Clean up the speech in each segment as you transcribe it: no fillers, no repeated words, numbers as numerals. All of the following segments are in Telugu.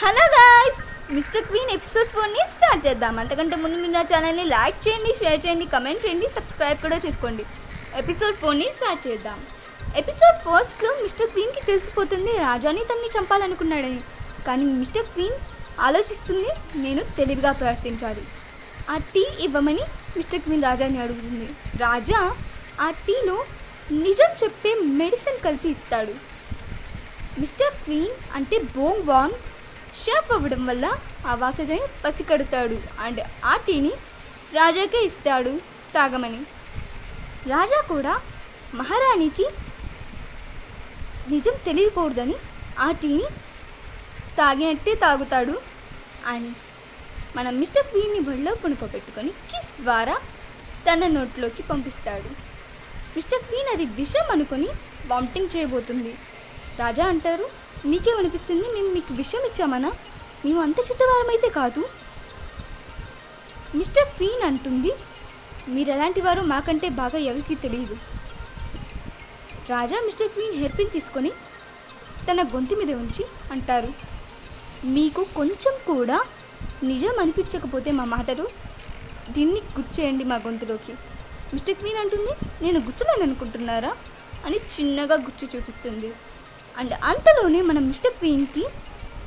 Hello guys, mister queen episode 4ని స్టార్ట్ చేద్దాం. అంతకంటే ముందు మీరు నా ఛానల్ని లైక్ చేయండి, షేర్ చేయండి, కమెంట్ చేయండి, సబ్స్క్రైబ్ కూడా చేసుకోండి. ఎపిసోడ్ 4ని స్టార్ట్ చేద్దాం. ఎపిసోడ్ ఫస్ట్లో మిస్టర్ క్వీన్కి తెలిసిపోతుంది రాజాని తనని చంపాలనుకున్నాడని. కానీ మిస్టర్ క్వీన్ ఆలోచిస్తుంది, నేను తెలివిగా ప్రవర్తించాలి. ఆ టీ ఇవ్వమని మిస్టర్ క్వీన్ రాజాని అడుగుతుంది. రాజా ఆ టీలో నిజం చెప్పే మెడిసిన్ కలిపి ఇస్తాడు. మిస్టర్ క్వీన్ అంటే బోంగ్ వాన్ షెఫ్ అవ్వడం వల్ల ఆ వాసనని పసికడుతాడు అండ్ ఆ టీని రాజాకే ఇస్తాడు తాగమని. రాజా కూడా మహారాణికి నిజం తెలియకూడదని ఆ టీని తాగినట్టే తాగుతాడు అండ్ మన మిస్టర్ క్వీన్ని ఒళ్ళో పుణుకోబెట్టుకొని కిస్ ద్వారా తన నోట్లోకి పంపిస్తాడు. మిస్టర్ క్వీన్ అది విషం అనుకొని వామిటింగ్ చేయబోతుంది. రాజా అంటారు, మీకేమనిపిస్తుంది, మేము మీకు విషయం ఇచ్చామనా? మేము అంత చిట్టవారమైతే కాదు. మిస్టర్ క్వీన్ అంటుంది, మీరు ఎలాంటి వారు మాకంటే బాగా ఎవరికి తెలియదు. రాజా మిస్టర్ క్వీన్ హెయిర్ పిన్ తీసుకొని తన గొంతు మీద ఉంచి అంటారు, మీకు కొంచెం కూడా నిజం అనిపించకపోతే మా మాటలు దీన్ని గుచ్చేయండి మా గొంతులోకి. మిస్టర్ క్వీన్ అంటుంది, నేను గుచ్చలేను అనుకుంటున్నారా అని చిన్నగా గుచ్చి చూపిస్తుంది. అండ్ అంతలోనే మన మిస్టర్ క్వీన్కి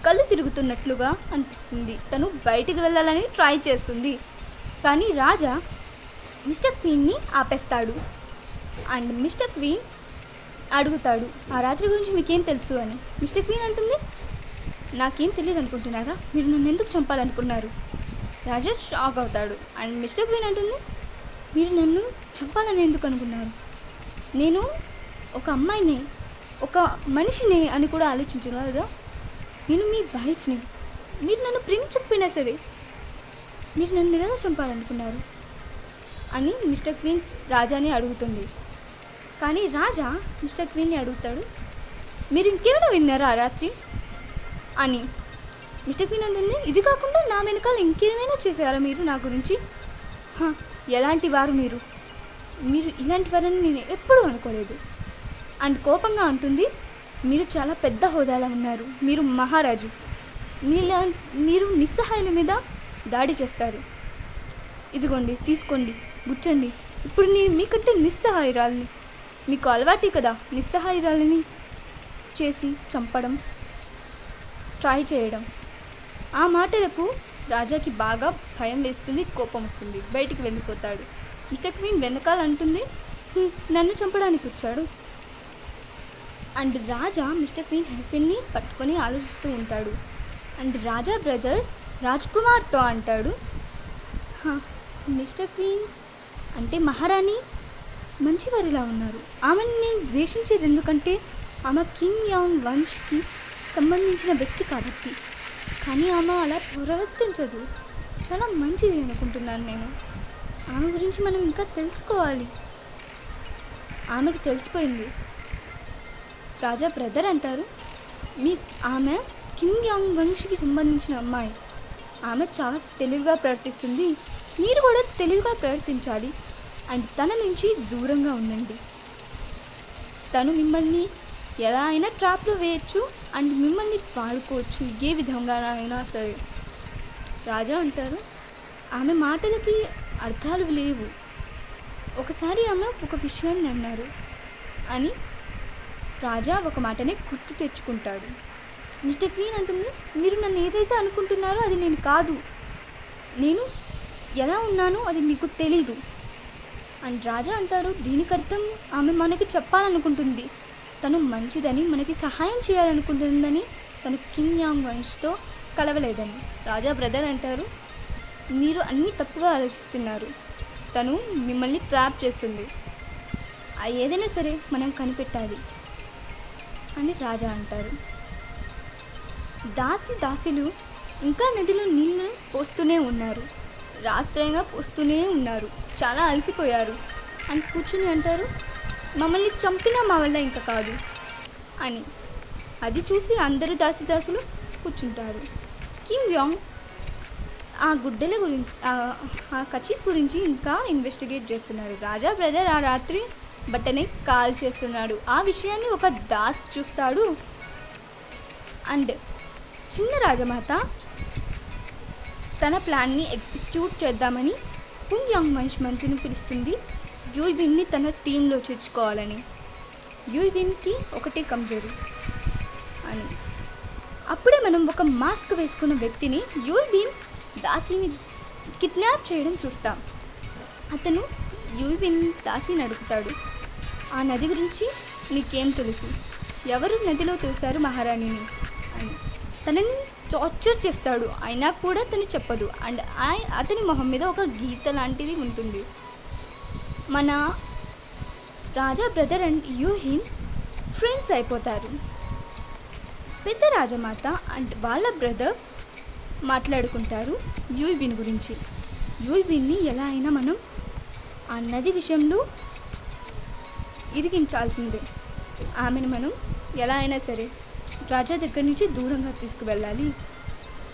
కళ్ళు తిరుగుతున్నట్లుగా అనిపిస్తుంది. తను బయటికి వెళ్ళాలని ట్రై చేస్తుంది. కానీ రాజా మిస్టర్ క్వీన్ని ఆపేస్తాడు. అండ్ మిస్టర్ క్వీన్ అడుగుతాడు, ఆ రాత్రి గురించి మీకేం తెలుసు అని. మిస్టర్ క్వీన్ అంటుంది, నాకేం తెలియదు అనుకుంటున్నారా? మీరు నన్ను ఎందుకు చంపాలనుకున్నారు? రాజా షాక్ అవుతాడు. అండ్ మిస్టర్ క్వీన్ అంటుంది, మీరు నన్ను చంపాలని ఎందుకు అనుకున్నారు? నేను ఒక అమ్మాయిని, ఒక మనిషిని అని కూడా ఆలోచించను కదా. నేను మీ వైఫ్ని. మీరు నన్ను ప్రేమించకపోయినా సరే మీరు నన్ను ఎలా చంపాలనుకున్నారు అని మిస్టర్ క్వీన్ రాజాని అడుగుతుంది. కానీ రాజా మిస్టర్ క్వీన్ని అడుగుతాడు, మీరు ఇంకేమైనా విన్నారా ఆ రాత్రి అని. మిస్టర్ క్వీన్ అంటుంది, ఇది కాకుండా నా వెనకాల ఇంకేమైనా చేశారా మీరు నా గురించి? ఎలాంటి వారు మీరు? మీరు ఇలాంటి వారని నేను ఎప్పుడూ అనుకోలేదు. అండ్ కోపంగా అంటుంది, మీరు చాలా పెద్ద హోదాలో ఉన్నారు. మీరు మహారాజు. మీరు నిస్సహాయుల మీద దాడి చేస్తారు. ఇదిగోండి, తీసుకోండి, గుచ్చండి. ఇప్పుడు నేను మీకంటే నిస్సహాయురాలిని. మీకు అలవాటే కదా నిస్సహాయురాలిని చేసి చంపడం, ట్రై చేయడం. ఆ మాటలకు రాజాకి బాగా భయం వేస్తుంది, కోపం వస్తుంది, బయటికి వెళ్ళిపోతాడు. మిస్టర్ క్వీన్ వెనకాల అంటుంది, నన్ను చంపడానికి వచ్చాడు. అండ్ రాజా మిస్టర్ క్వీన్ హెల్ప్ని పట్టుకొని ఆలోచిస్తూ ఉంటాడు. అండ్ రాజా బ్రదర్ రాజ్ కుమార్తో అంటాడు, మిస్టర్ క్వీన్ అంటే మహారాణి మంచివారిలా ఉన్నారు. ఆమెను నేను ద్వేషించేది ఎందుకంటే ఆమె కింగ్ యాంగ్ వంశ్కి సంబంధించిన వ్యక్తి కాబట్టి. కానీ ఆమె అలా ప్రవర్తించదు, చాలా మంచిది అనుకుంటున్నాను నేను. ఆమె గురించి మనం ఇంకా తెలుసుకోవాలి. ఆమెకు తెలిసిపోయింది. రాజా బ్రదర్ అంటారు, ఆమె కింగ్ యాంగ్ వంశ్కి సంబంధించిన అమ్మాయి. ఆమె చాలా తెలివిగా ప్రవర్తిస్తుంది. మీరు కూడా తెలివిగా ప్రవర్తించాలి అండ్ తన నుంచి దూరంగా ఉండండి. తను మిమ్మల్ని ఎలా అయినా ట్రాప్లో వేయచ్చు అండ్ మిమ్మల్ని వాడుకోవచ్చు ఏ విధంగా అయినా సరే. రాజా అంటారు, ఆమె మాటలకి అర్థాలు లేవు. ఒకసారి ఆమె ఒక విషయాన్ని అన్నారు అని రాజా ఒక మాటనే గుర్తు తెచ్చుకుంటాడు. మిస్టర్ క్వీన్ అంటుంది, మీరు నన్ను ఏదైతే అనుకుంటున్నారో అది నేను కాదు. నేను ఎలా ఉన్నానో అది మీకు తెలీదు. అండ్ రాజా అంటారు, దీనికి అర్థం ఆమె మనకి చెప్పాలనుకుంటుంది, తను మంచిదని, మనకి సహాయం చేయాలనుకుంటుందని, తను కింగ్ యాంగ్ వంశ్తో కలవలేదని. రాజా బ్రదర్ అంటారు, మీరు అన్నీ తప్పుగా ఆలోచిస్తున్నారు. తను మిమ్మల్ని ట్రాప్ చేస్తుంది. ఏదైనా సరే మనం కనిపెట్టాలి అని రాజా అంటారు. దాసులు ఇంకా నదిలో నీళ్ళు పోస్తూనే ఉన్నారు. రాత్రైనా పోస్తూనే ఉన్నారు. చాలా అలసిపోయారు అని కూర్చుని అంటారు, మమ్మల్ని చంపినా మా వల్ల ఇంకా కాదు అని. అది చూసి అందరూ దాసులు కూర్చుంటారు. కింగ్ యాంగ్ ఆ గుడ్డల గురించి, ఆ కచీఫ్ గురించి ఇంకా ఇన్వెస్టిగేట్ చేస్తున్నారు. రాజా బ్రదర్ ఆ రాత్రి బట్టని కాల్ చేస్తున్నాడు. ఆ విషయాన్ని ఒక దాస్ చూస్తాడు అండ్ చిన్న రాజమాత తన ప్లాన్ని ఎగ్జిక్యూట్ చేద్దామని హుంగ్ యాంగ్ వంశ్ మంత్రిని పిలుస్తుంది యూయిబిన్ని తన టీంలో చేర్చుకోవాలని. యూయిబిన్కి ఒకటే కమజోరు అని. అప్పుడే మనం ఒక మాస్క్ వేసుకున్న వ్యక్తిని యూయిబిన్ దాసిని కిడ్నాప్ చేయడం చూస్తాం. అతను యూయిబిన్ దాసిని అడుగుతాడు, ఆ నది గురించి నీకేం తెలుసు, ఎవరు నదిలో తోశారు మహారాణిని అని. తనని టార్చర్ చేస్తాడు, అయినా కూడా తను చెప్పదు. అండ్ అతని మొహం మీద ఒక గీత లాంటిది ఉంటుంది. మన రాజా బ్రదర్ అండ్ యూహిన్ ఫ్రెండ్స్ అయిపోతారు. పెద్ద రాజమాత అండ్ వాళ్ళ బ్రదర్ మాట్లాడుకుంటారు యూయిబిన్ గురించి. యూయిబిన్ని ఎలా అయినా మనం ఆ నది విషయంలో ఇరిగించాల్సిందే. ఆమెను మనం ఎలా అయినా సరే రాజా దగ్గర నుంచి దూరంగా తీసుకువెళ్ళాలి.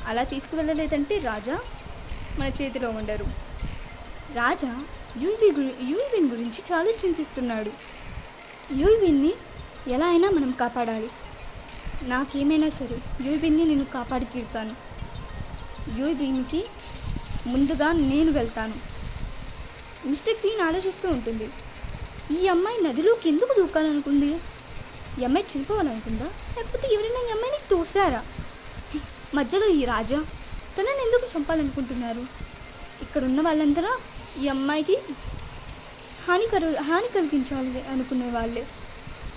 అలా తీసుకువెళ్ళలేదంటే రాజా మన చేతిలో ఉండరు. రాజా యూయిబిన్ గురించి చాలా చింతిస్తున్నాడు. యూయిబిన్ని ఎలా అయినా మనం కాపాడాలి. నాకేమైనా సరే యూయిబిన్ని నేను కాపాడి తీరుతాను. యూయిబిన్కి ముందుగా నేను వెళ్తాను. మిస్టర్ క్వీన్ ఆలోచిస్తూ ఉంటుంది, ఈ అమ్మాయి నదిలోకి ఎందుకు దూకాలనుకుంది? ఈ అమ్మాయి చనిపోవాలనుకుందా, లేకపోతే ఎవరైనా ఈ అమ్మాయిని తోసారా? మధ్యలో ఈ రాజా తనని ఎందుకు చంపాలనుకుంటున్నారు? ఇక్కడ ఉన్న వాళ్ళందరూ ఈ అమ్మాయికి హాని కలిగించాలి అనుకునే వాళ్ళే.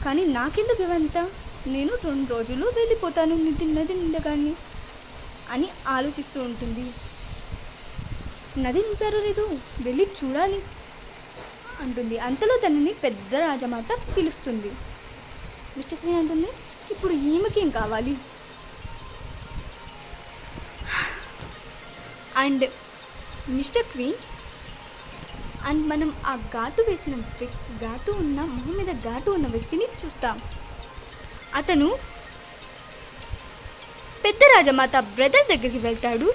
కానీ నాకెందుకు ఇవంతా? నేను 2 రోజులు వెళ్ళిపోతాను నది నిండగాని అని ఆలోచిస్తూ ఉంటుంది. నది నింపారో లేదో వెళ్ళి చూడాలి అంటుంది. అంతలో తనని పెద్ద రాజమాత పిలుస్తుంది. మిస్టర్ క్వీన్ అంటుంది, ఇప్పుడు ఈమెకేం కావాలి? అండ్ మిస్టర్ క్వీన్ అండ్ మనం ఆ ఘాటు మొహం మీద ఘాటు ఉన్న వ్యక్తిని చూస్తాం. అతను పెద్ద రాజమాత బ్రదర్ దగ్గరికి వెళ్తాడు.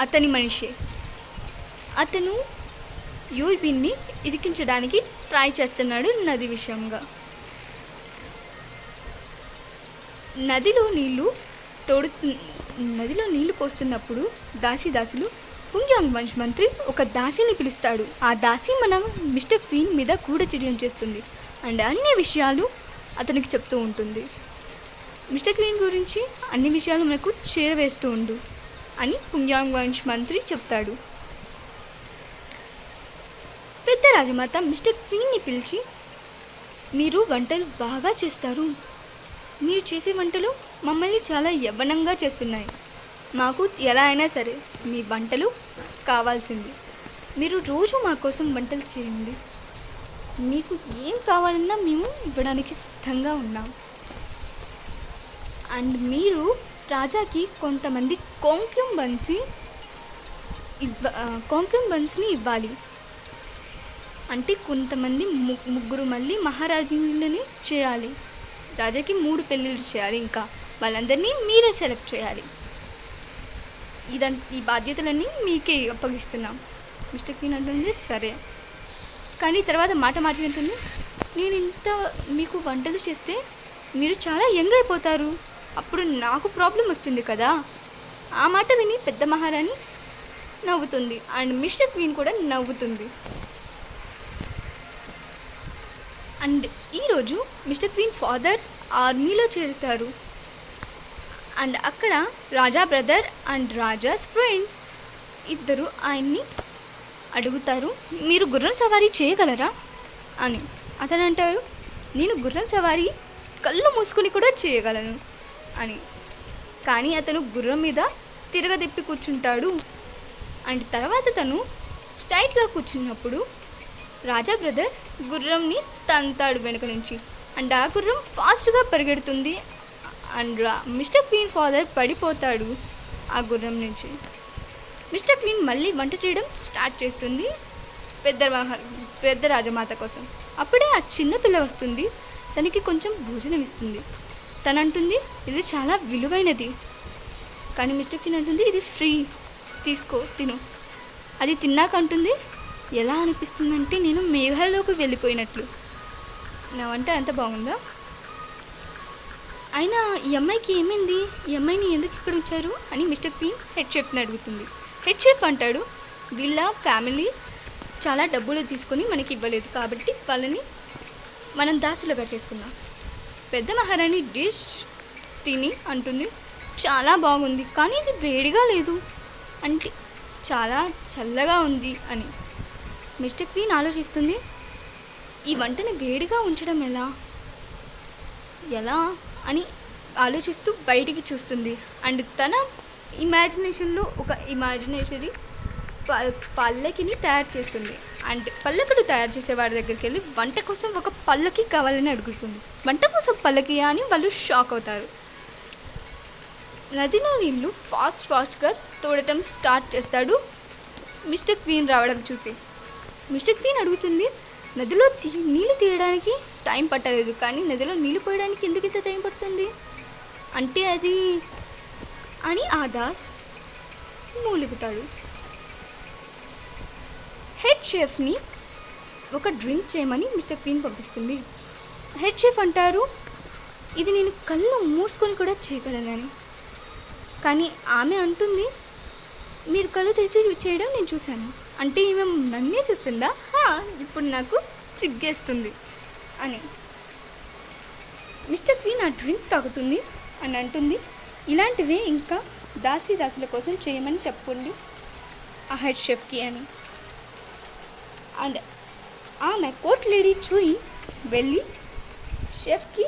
అతని మనిషి. అతను యూయిబిన్ని ఇరికించడానికి ట్రై చేస్తున్నాడు నది విషయంగా. నదిలో నీళ్లు పోస్తున్నప్పుడు దాసులు హుంగ్ యాంగ్ వంశ్ మంత్రి ఒక దాసిని పిలుస్తాడు. ఆ దాసి మన మిస్టర్ క్వీన్ మీద గూఢచర్యం చేస్తుంది అండ్ అన్ని విషయాలు అతనికి చెప్తూ ఉంటుంది. మిస్టర్ క్వీన్ గురించి అన్ని విషయాలు మనకు చేరవేస్తూ ఉండు అని హుంగ్ యాంగ్ వంశ్ మంత్రి చెప్తాడు. పెద్ద రాజమాత మిస్టర్ క్వీన్ని పిలిచి, మీరు వంటలు బాగా చేస్తారు. మీరు చేసే వంటలు మమ్మల్ని చాలా యవ్వనంగా చేస్తున్నాయి. మాకు ఎలా అయినా సరే మీ వంటలు కావాల్సింది. మీరు రోజు మా కోసం వంటలు చేయండి. మీకు ఏం కావాలన్నా మేము ఇవ్వడానికి సిద్ధంగా ఉన్నాం. అండ్ మీరు రాజాకి కొంతమంది కాంక్యూబన్స్ని ఇవ్వాలి. అంటే కొంతమంది ముగ్గురు మళ్ళీ మహారాజులని చేయాలి. రాజాకి 3 పెళ్ళిళ్ళు చేయాలి. ఇంకా వాళ్ళందరినీ మీరే సెలెక్ట్ చేయాలి. ఈ బాధ్యతలన్నీ మీకే అప్పగిస్తున్నాం. మిస్టర్ క్వీన్ అంటుంది, సరే. కానీ తర్వాత మాట మార్చినట్టుంది, నేను ఇంత మీకు వంటలు చేస్తే మీరు చాలా యంగ్ అయిపోతారు, అప్పుడు నాకు ప్రాబ్లం వస్తుంది కదా. ఆ మాట విని పెద్ద మహారాణి నవ్వుతుంది అండ్ మిస్టర్ క్వీన్ కూడా నవ్వుతుంది. అండ్ ఈరోజు మిస్టర్ క్వీన్ ఫాదర్ ఆర్మీలో చేరుతారు. అండ్ అక్కడ రాజా బ్రదర్ అండ్ రాజాస్ ఫ్రెండ్ ఇద్దరు ఆయన్ని అడుగుతారు, మీరు గుర్రం సవారీ చేయగలరా అని. అతను అంటాడు, నేను గుర్రం సవారీ కళ్ళు మూసుకొని కూడా చేయగలను అని. కానీ అతను గుర్రం మీద తిరగదిప్పి కూర్చుంటాడు. అండ్ తర్వాత తను స్ట్రైట్గా కూర్చున్నప్పుడు రాజా బ్రదర్ గుర్రంని తంతాడు వెనుక నుంచి. అండ్ ఆ గుర్రం ఫాస్ట్గా పరిగెడుతుంది. అండ్ మిస్టర్ క్వీన్ ఫాదర్ పడిపోతాడు ఆ గుర్రం నుంచి. మిస్టర్ క్వీన్ మళ్ళీ వంట చేయడం స్టార్ట్ చేస్తుంది పెద్ద రాజమాత కోసం. అప్పుడే ఆ చిన్న పిల్ల వస్తుంది, తనకి కొంచెం భోజనం ఇస్తుంది. తనంటుంది, ఇది చాలా విలువైనది. కానీ మిస్టర్ క్వీన్ అంటుంది, ఇది ఫ్రీ, తీసుకో తిను. అది తిన్నాక అంటుంది, ఎలా అనిపిస్తుందంటే నేను మేఘాల్లోకి వెళ్ళిపోయినట్లు. నా వంట ఎంత బాగుందా. అయినా ఈ అమ్మాయికి ఏమైంది, ఈ అమ్మాయిని ఎందుకు ఇక్కడ ఉంచారు అని మిస్టర్ క్వీన్ హెడ్ షెఫ్ని అడుగుతుంది. హెడ్ షెఫ్ అంటాడు, వీళ్ళ ఫ్యామిలీ చాలా డబ్బులు తీసుకొని మనకి ఇవ్వలేదు కాబట్టి వాళ్ళని మనం దాసులుగా చేసుకున్నాం. పెద్ద మహారాణి డిష్ తిని అంటుంది, చాలా బాగుంది కానీ ఇది వేడిగా లేదు అంటే చాలా చల్లగా ఉంది అని. మిస్టర్ క్వీన్ ఆలోచిస్తుంది, ఈ వంటని వేడిగా ఉంచడం ఎలా అని ఆలోచిస్తూ బయటికి చూస్తుంది. అండ్ తన ఇమాజినేషన్లో ఒక ఇమాజినేషనరీ పల్లకిని తయారు చేస్తుంది. అండ్ పల్లకుడు తయారు చేసే వారి దగ్గరికి వెళ్ళి వంట కోసం ఒక పల్లకి కావాలని అడుగుతుంది. వంట కోసం పల్లకియా అని వాళ్ళు షాక్ అవుతారు. నదిలో నీళ్ళు ఫాస్ట్గా తోడటం స్టార్ట్ చేస్తాడు మిస్టర్ క్వీన్ రావడం చూసి. మిస్టర్ క్వీన్ అడుగుతుంది, నదిలో నీళ్ళు తీయడానికి టైం పట్టలేదు కానీ నదిలో నీళ్ళు పోయడానికి ఎందుకు ఇంత టైం పడుతుంది అంటే అది అని ఆ దాస్ మూలుగుతాడు. హెడ్ షెఫ్ని ఒక డ్రింక్ చేయమని మిస్టర్ క్వీన్ పంపిస్తుంది. హెడ్ షెఫ్ అంటారు, ఇది నేను కళ్ళు మూసుకొని కూడా చేయగలనని. కానీ ఆమె అంటుంది, మీరు కళ్ళు తెరిచి చేయడం నేను చూశాను అంటే ఈమె నన్నే చూస్తుందా, ఇప్పుడు నాకు సిగ్గేస్తుంది అని. మిస్టర్ క్వీన్ ఆ డ్రింక్ తాగుతుంది అని అంటుంది, ఇలాంటివే ఇంకా దాసుల కోసం చేయమని చెప్పండి ఆ హెడ్ షెఫ్కి అని. అండ్ ఆమె కోట్ లేడీ చూయి వెళ్ళి షెఫ్కి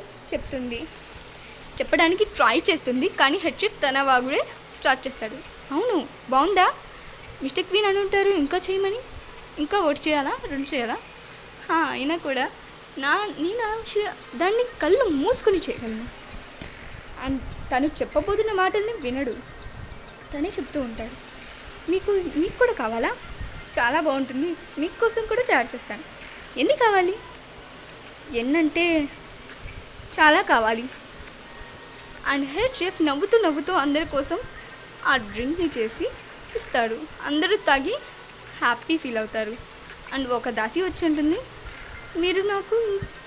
చెప్పడానికి ట్రై చేస్తుంది కానీ హెడ్ షెఫ్ తన వాగుడే స్టార్ట్ చేస్తాడు. అవును బాగుందా మిస్టర్ క్వీన్ అని ఉంటారు, ఇంకా చేయమని, ఇంకా ఒకటి చేయాలా 2 చేయాలా, అయినా కూడా నేను దాన్ని కళ్ళు మూసుకొని చేయగలను. అండ్ తను చెప్పబోతున్న మాటల్ని వినడు, తనే చెప్తూ ఉంటాడు, మీకు కూడా కావాలా, చాలా బాగుంటుంది, మీకోసం కూడా తయారు చేస్తాను, ఎన్ని కావాలి, ఎన్నంటే చాలా కావాలి. అండ్ హెడ్ షెఫ్ నవ్వుతూ అందరి కోసం ఆ డ్రింక్ని చేసి ఇస్తాడు. అందరూ తాగి హ్యాపీ ఫీల్ అవుతారు. అండ్ ఒక దాసి వచ్చి ఉంటుంది, మీరు నాకు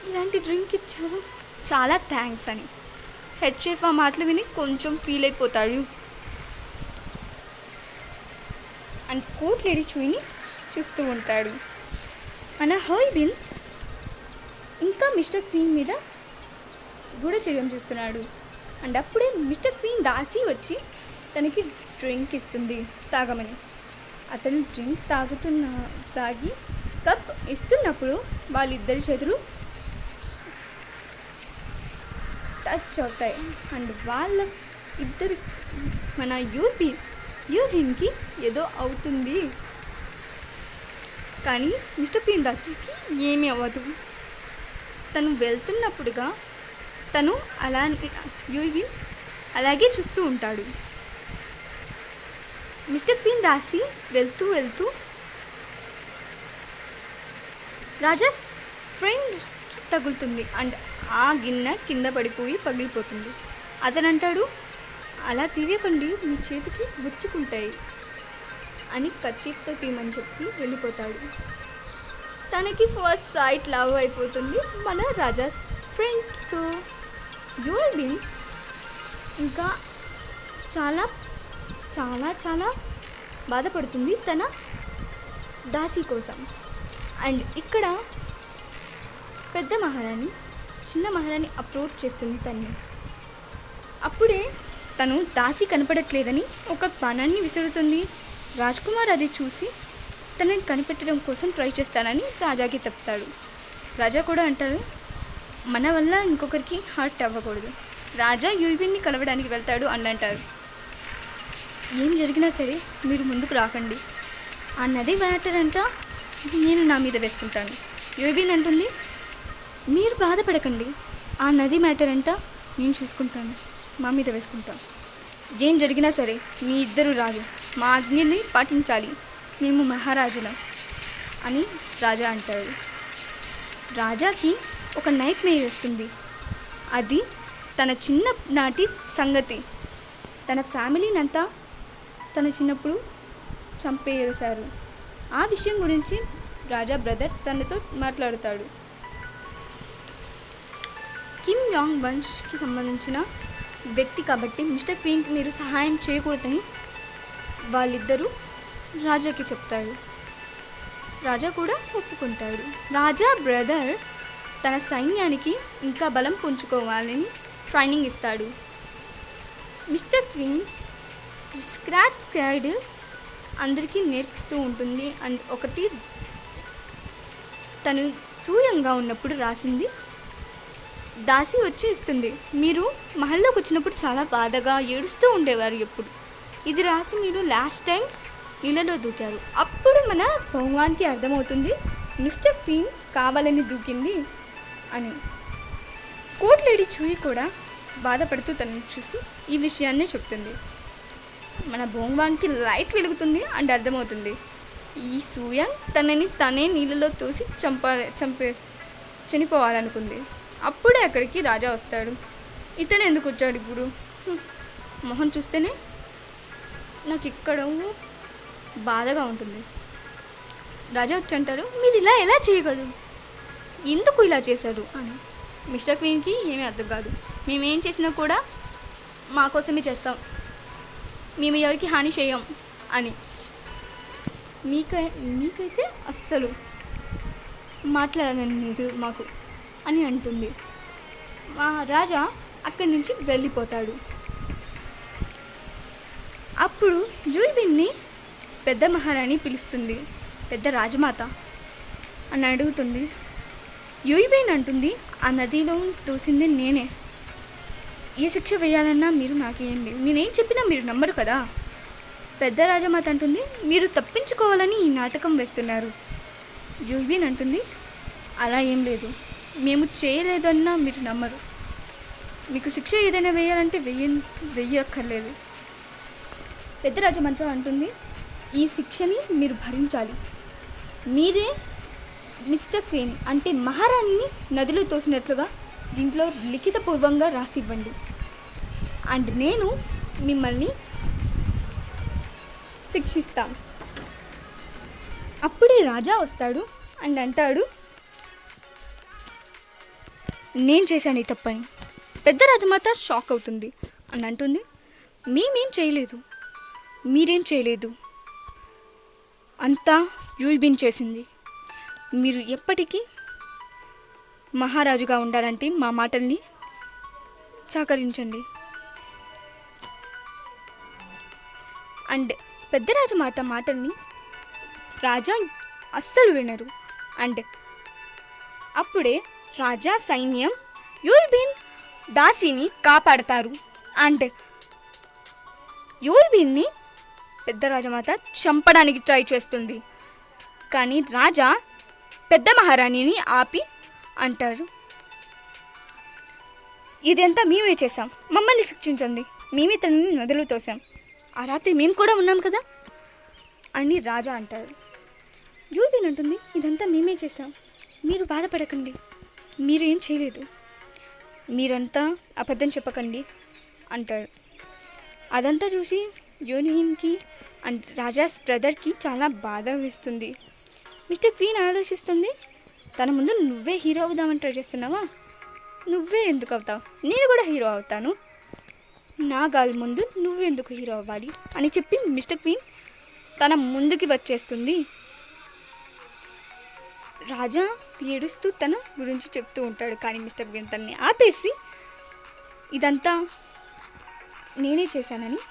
ఇలాంటి డ్రింక్ ఇచ్చారు, చాలా థ్యాంక్స్ అని. హెడ్ షెఫ్ ఆ మాటలు విని కొంచెం ఫీల్ అయిపోతాడు. అండ్ కోట్ లేడీ చూయిని చూస్తూ ఉంటాడు. అన్న హోయిబిన్ ఇంకా మిస్టర్ క్వీన్ మీద గూఢచర్యం చేస్తున్నాడు. అండ్ అప్పుడే మిస్టర్ క్వీన్ దాసి వచ్చి తనకి డ్రింక్ ఇస్తుంది తాగమని. అతను డ్రింక్ తాగి కప్ ఇస్తున్నప్పుడు వాళ్ళిద్దరి చేతులు టచ్ అవుతాయి. అండ్ వాళ్ళ ఇద్దరు మన యూహిన్కి ఏదో అవుతుంది కానీ మిస్టర్ క్వీన్ దాసికి ఏమీ అవ్వదు. తను వెళ్తున్నప్పుడుగా తను యూహిన్ అలాగే చూస్తూ ఉంటాడు. మిస్టర్ క్వీన్ దాసి వెళ్తూ రాజాస్ ఫ్రెండ్ తగులుతుంది. అండ్ ఆ గిన్నె కింద పడిపోయి పగిలిపోతుంది. అతను అంటాడు, అలా తీయకండి, మీ చేతికి గుచ్చుకుంటాయి అని కర్చీఫ్తో తీయమని చెప్పి వెళ్ళిపోతాడు. తనకి ఫస్ట్ సైట్ లవ్ అయిపోతుంది మన రాజాస్ ఫ్రెండ్తో. యూహిన్ ఇంకా చాలా చాలా చాలా బాధపడుతుంది తన దాసి కోసం. అండ్ ఇక్కడ పెద్ద మహారాణి చిన్న మహారాణి అప్రోచ్ చేస్తుంది తన్ని. అప్పుడే తను దాసి కనపడట్లేదని ఒక బాణాన్ని విసురుతుంది. రాజ్కుమార్ అది చూసి తనని కనిపెట్టడం కోసం ట్రై చేస్తానని రాజాకి చెప్తాడు. రాజా కూడా అంటారు, మన వల్ల ఇంకొకరికి హర్ట్ అవ్వకూడదు. రాజా యూహిన్ని కలవడానికి వెళ్తాడు అని అంటారు. ఏం జరిగినా సరే మీరు ముందుకు రాకండి, ఆ నది మ్యాటర్ అంతా నేను నా మీద వేసుకుంటాను. యూహిన్ అంటుంది, మీరు బాధపడకండి, ఆ నది మ్యాటర్ అంతా నేను చూసుకుంటాను, మా మీద వేసుకుంటాం. ఏం జరిగినా సరే మీ ఇద్దరు రాజు, మా ఆజ్ఞని పాటించాలి, మేము మహారాజులం అని రాజా అంటాడు. రాజాకి ఒక నైట్ మేర్ వస్తుంది. అది తన చిన్ననాటి సంగతి. తన ఫ్యామిలీనంతా తన చిన్నప్పుడు చంపేశారు. ఆ విషయం గురించి రాజా బ్రదర్ తనతో మాట్లాడుతాడు. కిమ్ యాంగ్ వంష్కి సంబంధించిన వ్యక్తి కాబట్టి మిస్టర్ క్వీన్కి మీరు సహాయం చేయకూడదని వాళ్ళిద్దరూ రాజాకి చెప్తారు. రాజా కూడా ఒప్పుకుంటాడు. రాజా బ్రదర్ తన సైన్యానికి ఇంకా బలం పుంజుకోవాలని ట్రైనింగ్ ఇస్తాడు. మిస్టర్ క్వీన్ స్క్రాచ్ స్క్రైడిల్ అందరికీ నేర్పిస్తూ ఉంటుంది. అండ్ ఒకటి తను సూయంగా ఉన్నప్పుడు రాసింది దాసి వచ్చి ఇస్తుంది. మీరు మహల్లోకి వచ్చినప్పుడు చాలా బాధగా ఏడుస్తూ ఉండేవారు ఎప్పుడు. ఇది రాసి మీరు లాస్ట్ టైం నీళ్ళలో దూకారు. అప్పుడు మన భగవాన్కి అర్థమవుతుంది మిస్టర్ క్వీన్ కావాలని దూకింది అని. కోర్ట్ లేడీ చూయి కూడా బాధపడుతూ తనని చూసి ఈ విషయాన్ని చెప్తుంది. మన భగవాన్కి లైట్ వెలుగుతుంది అండ్ అర్థమవుతుంది ఈ సూయంగ్ తనని తనే నీళ్ళలో తోసి చనిపోవాలనుకుంది. అప్పుడే అక్కడికి రాజా వస్తాడు. ఇతను ఎందుకు వచ్చాడు ఇప్పుడు? మొహం చూస్తేనే నాకు ఇక్కడ బాధగా ఉంటుంది. రాజా వచ్చి అంటారు, మీరు ఇలా ఎలా చేయగలరు, ఎందుకు ఇలా చేశారు అని. మిస్టర్ క్వీన్కి ఏమీ అర్థం కాదు. మేమేం చేసినా కూడా మా కోసమే చేస్తాం, మేము ఎవరికి హాని చేయం అని. మీకైతే అస్సలు మాట్లాడాలని లేదు మాకు అని అంటుంది. మా రాజా అక్కడి నుంచి వెళ్ళిపోతాడు. అప్పుడు యూయిబిన్ని పెద్ద మహారాణి పిలుస్తుంది. పెద్ద రాజమాత అని అడుగుతుంది. యూయిబిన్ అంటుంది, ఆ నదిలో తోసింది నేనే, ఏ శిక్ష వేయాలన్నా మీరు నాకేయండి, నేనేం చెప్పినా మీరు నమ్మరు కదా. పెద్ద రాజమాత అంటుంది, మీరు తప్పించుకోవాలని ఈ నాటకం వేస్తున్నారు. యూయిబిన్ అంటుంది, అలా ఏం లేదు, మేము చేయలేదన్నా మీరు నమ్మరు, మీకు శిక్ష ఏదైనా వేయాలంటే వెయ్యక్కర్లేదు. పెద్ద రాజమాత అంటుంది, ఈ శిక్షని మీరు భరించాలి, మీరే మిస్టర్ క్వీన్ అంటే మహారాణిని నదిలో తోసినట్లుగా దీంట్లో లిఖితపూర్వంగా రాసివ్వండి, అండ్ నేను మిమ్మల్ని శిక్షిస్తాం. అప్పుడే రాజా వస్తాడు అండ్ అంటాడు, నేను చేశాను ఈ తప్పని. పెద్ద రాజమాత షాక్ అవుతుంది అని అంటుంది, మేమేం చేయలేదు, మీరేం చేయలేదు, అంతా యూయిబిన్ చేసింది. మీరు ఎప్పటికీ మహారాజుగా ఉండాలంటే మా మాటల్ని సహకరించండి. అండ్ పెద్ద రాజమాత మాటల్ని రాజా అస్సలు వినరు. అండ్ అప్పుడే రాజా సైన్యం యూయిబిన్ దాసిని కాపాడతారు. అండ్ యూయిబిన్ని పెద్ద రాజమాత చంపడానికి ట్రై చేస్తుంది. కానీ రాజా పెద్ద మహారాణిని ఆపి అంటారు, ఇదంతా మేమే చేసాం, మమ్మల్ని శిక్షించండి, మేమే తనని నదిలో తోసాం, ఆ రాత్రి మేము కూడా ఉన్నాం కదా అని రాజా అంటారు. యూయిబిన్ అంటుంది, ఇదంతా మేమే చేసాం, మీరు బాధపడకండి, మీరేం చేయలేదు, మీరంతా అబద్ధం చెప్పకండి అంటాడు. అదంతా చూసి యూయిబిన్కి అండ్ రాజాస్ బ్రదర్కి చాలా బాధ వేస్తుంది. మిస్టర్ క్వీన్ ఆలోచిస్తుంది, తన ముందు నువ్వే హీరో అవుదామని ట్రై చేస్తున్నావా, నువ్వే ఎందుకు అవుతావు, నేను కూడా హీరో అవుతాను, నా గాలి ముందు నువ్వెందుకు హీరో అవ్వాలి అని చెప్పి మిస్టర్ క్వీన్ తన ముందుకి వచ్చేస్తుంది. రాజా ఏడుస్తూ తన గురించి చెప్తూ ఉంటాడు. కానీ మిస్టర్ క్వీన్ తనని ఆపేసి ఇదంతా నేనే చేశానని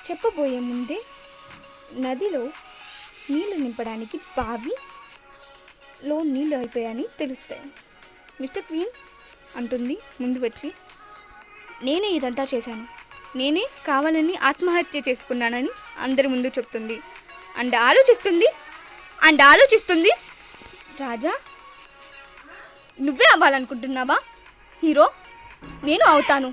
చెప్పబోయే ముందే నదిలో నీళ్లు నింపడానికి బావిలో నీళ్ళు అయిపోయాయని తెలుస్తాయి. మిస్టర్ క్వీన్ అంటుంది ముందు వచ్చి, నేనే ఇదంతా చేశాను, నేనే కావాలని ఆత్మహత్య చేసుకున్నానని అందరి ముందు చెప్తుంది. అండ్ ఆలోచిస్తుంది రాజా, నువ్వే అవ్వాలనుకుంటున్నావా హీరో, నేను అవుతాను,